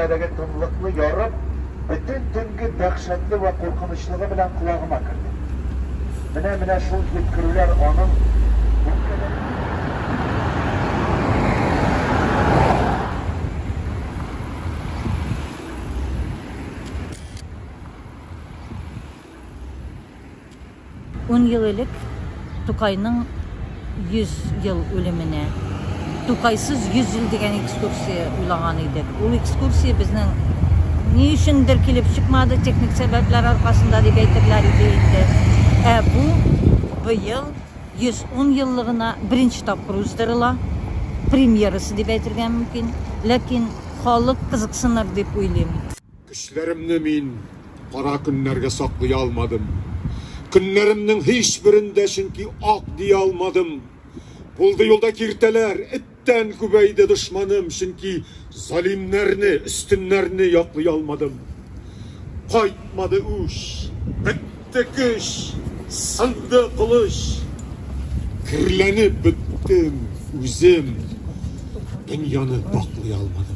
bölmedeki tınlıklı yarıp, bütün tünkü dehşetli ve korkunçluğu bilen kulağıma kirdi. Mine şul yetkiriler onun 10 yıl elek Tukay'nın 100 yıl ölümüne, Tukaysız 100 yıl degen ekskursiya uylağan edik. O ekskursiya bizden ne üçündür kelip çıkmadı, teknik sebepler arkasında dep aytırlar idi. Bu yıl 110 yıllığına birinci tapkır uzdırıla, premierası dep aytırgan mümkün. Lakin halk kızıksınlar dep uylayım. Küşlerimni min qara günlerge saklaya almadım. Günlerimnin hiçbirinde çünkü ak diye almadım. Buldu yolda kirteler, etten kübeyde düşmanım çünkü zalimlerini, üstünlerini yaklaya almadım. Kaytmadı uş, bitti kış, sandı kılıç. Kirlenip bittim, üzüm, dünyanı baklaya almadım.